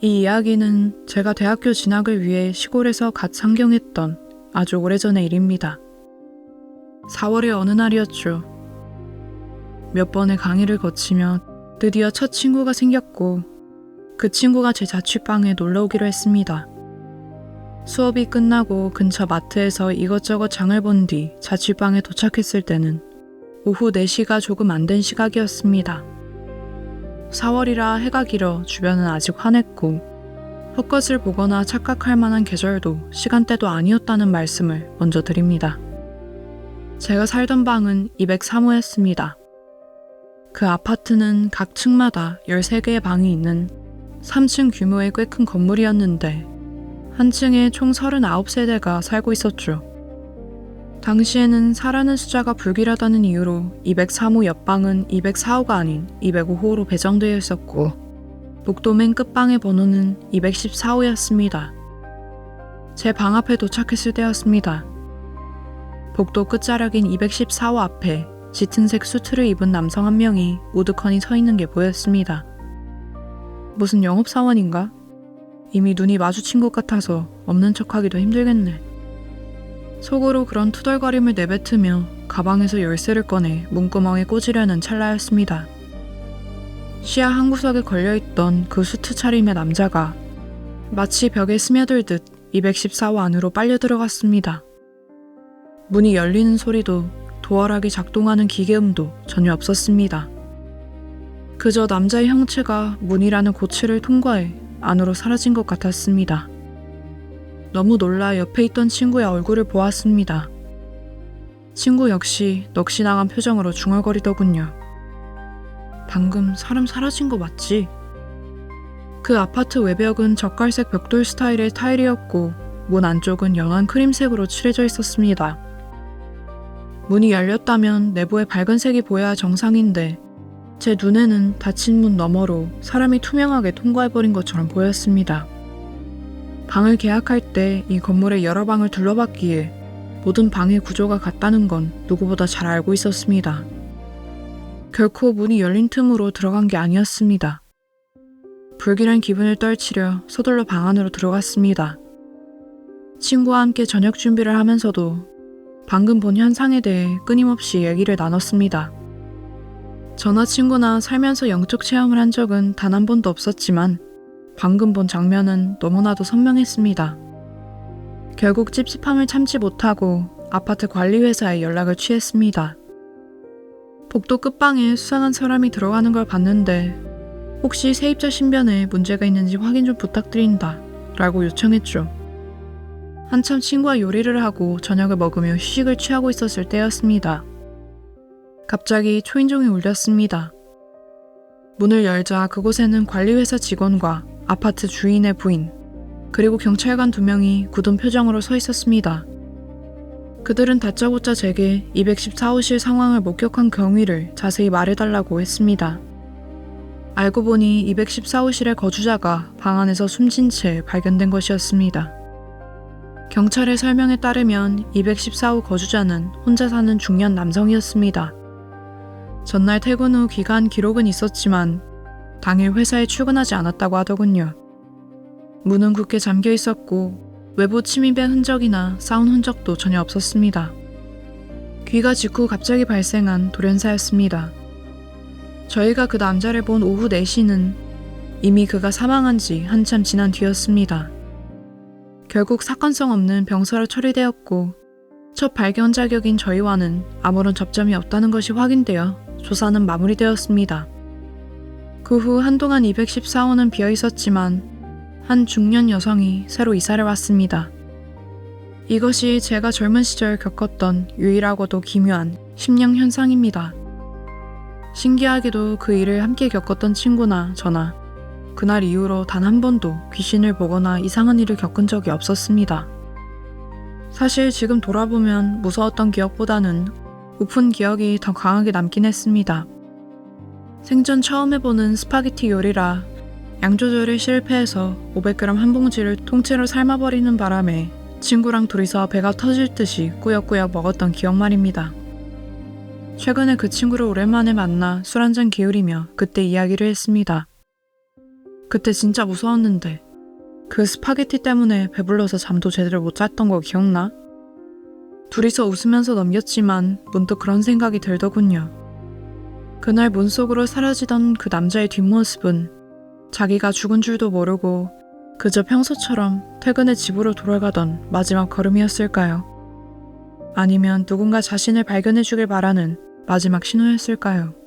이 이야기는 제가 대학교 진학을 위해 시골에서 갓 상경했던 아주 오래전의 일입니다. 4월의 어느 날이었죠. 몇 번의 강의를 거치며 드디어 첫 친구가 생겼고 그 친구가 제 자취방에 놀러 오기로 했습니다. 수업이 끝나고 근처 마트에서 이것저것 장을 본 뒤 자취방에 도착했을 때는 오후 4시가 조금 안 된 시각이었습니다. 4월이라 해가 길어 주변은 아직 환했고 헛것을 보거나 착각할 만한 계절도 시간대도 아니었다는 말씀을 먼저 드립니다. 제가 살던 방은 203호였습니다. 그 아파트는 각 층마다 13개의 방이 있는 3층 규모의 꽤 큰 건물이었는데 한 층에 총 39세대가 살고 있었죠. 당시에는 4라는 숫자가 불길하다는 이유로 203호 옆방은 204호가 아닌 205호로 배정되어 있었고 복도 맨 끝방의 번호는 214호였습니다. 제 방 앞에 도착했을 때였습니다. 복도 끝자락인 214호 앞에 짙은색 수트를 입은 남성 한 명이 우두커니 서 있는 게 보였습니다. 무슨 영업사원인가? 이미 눈이 마주친 것 같아서 없는 척하기도 힘들겠네. 속으로 그런 투덜거림을 내뱉으며 가방에서 열쇠를 꺼내 문구멍에 꽂으려는 찰나였습니다. 시야 한 구석에 걸려있던 그 수트 차림의 남자가 마치 벽에 스며들듯 214호 안으로 빨려 들어갔습니다. 문이 열리는 소리도 도어락이 작동하는 기계음도 전혀 없었습니다. 그저 남자의 형체가 문이라는 고치를 통과해 안으로 사라진 것 같았습니다. 너무 놀라 옆에 있던 친구의 얼굴을 보았습니다. 친구 역시 넋이 나간 표정으로 중얼거리더군요. 방금 사람 사라진 거 맞지? 그 아파트 외벽은 젓갈색 벽돌 스타일의 타일이었고 문 안쪽은 연한 크림색으로 칠해져 있었습니다. 문이 열렸다면 내부에 밝은 색이 보여야 정상인데 제 눈에는 닫힌 문 너머로 사람이 투명하게 통과해버린 것처럼 보였습니다. 방을 계약할 때 이 건물의 여러 방을 둘러봤기에 모든 방의 구조가 같다는 건 누구보다 잘 알고 있었습니다. 결코 문이 열린 틈으로 들어간 게 아니었습니다. 불길한 기분을 떨치려 서둘러 방 안으로 들어갔습니다. 친구와 함께 저녁 준비를 하면서도 방금 본 현상에 대해 끊임없이 얘기를 나눴습니다. 저나 친구나 살면서 영적 체험을 한 적은 단 한 번도 없었지만 방금 본 장면은 너무나도 선명했습니다. 결국 찝찝함을 참지 못하고 아파트 관리회사에 연락을 취했습니다. 복도 끝방에 수상한 사람이 들어가는 걸 봤는데 혹시 세입자 신변에 문제가 있는지 확인 좀 부탁드린다 라고 요청했죠. 한참 친구와 요리를 하고 저녁을 먹으며 휴식을 취하고 있었을 때였습니다. 갑자기 초인종이 울렸습니다. 문을 열자 그곳에는 관리회사 직원과 아파트 주인의 부인, 그리고 경찰관 2명이 굳은 표정으로 서 있었습니다. 그들은 다짜고짜 제게 214호실 상황을 목격한 경위를 자세히 말해달라고 했습니다. 알고 보니 214호실의 거주자가 방 안에서 숨진 채 발견된 것이었습니다. 경찰의 설명에 따르면 214호 거주자는 혼자 사는 중년 남성이었습니다. 전날 퇴근 후 귀가한 기록은 있었지만 당일 회사에 출근하지 않았다고 하더군요. 문은 굳게 잠겨 있었고 외부 침입의 흔적이나 싸운 흔적도 전혀 없었습니다. 귀가 직후 갑자기 발생한 돌연사였습니다. 저희가 그 남자를 본 오후 4시는 이미 그가 사망한 지 한참 지난 뒤였습니다. 결국 사건성 없는 병사로 처리되었고 첫 발견 자격인 저희와는 아무런 접점이 없다는 것이 확인되어 조사는 마무리되었습니다. 그 후 한동안 214호는 비어 있었지만 한 중년 여성이 새로 이사를 왔습니다. 이것이 제가 젊은 시절 겪었던 유일하고도 기묘한 심령 현상입니다. 신기하게도 그 일을 함께 겪었던 친구나 저나 그날 이후로 단 한 번도 귀신을 보거나 이상한 일을 겪은 적이 없었습니다. 사실 지금 돌아보면 무서웠던 기억보다는 우픈 기억이 더 강하게 남긴 했습니다. 생전 처음 해보는 스파게티 요리라 양 조절에 실패해서 500g 한 봉지를 통째로 삶아버리는 바람에 친구랑 둘이서 배가 터질 듯이 꾸역꾸역 먹었던 기억 말입니다. 최근에 그 친구를 오랜만에 만나 술 한잔 기울이며 그때 이야기를 했습니다. 그때 진짜 무서웠는데 그 스파게티 때문에 배불러서 잠도 제대로 못 잤던 거 기억나? 둘이서 웃으면서 넘겼지만 문득 그런 생각이 들더군요. 그날 문 속으로 사라지던 그 남자의 뒷모습은 자기가 죽은 줄도 모르고 그저 평소처럼 퇴근해 집으로 돌아가던 마지막 걸음이었을까요? 아니면 누군가 자신을 발견해 주길 바라는 마지막 신호였을까요?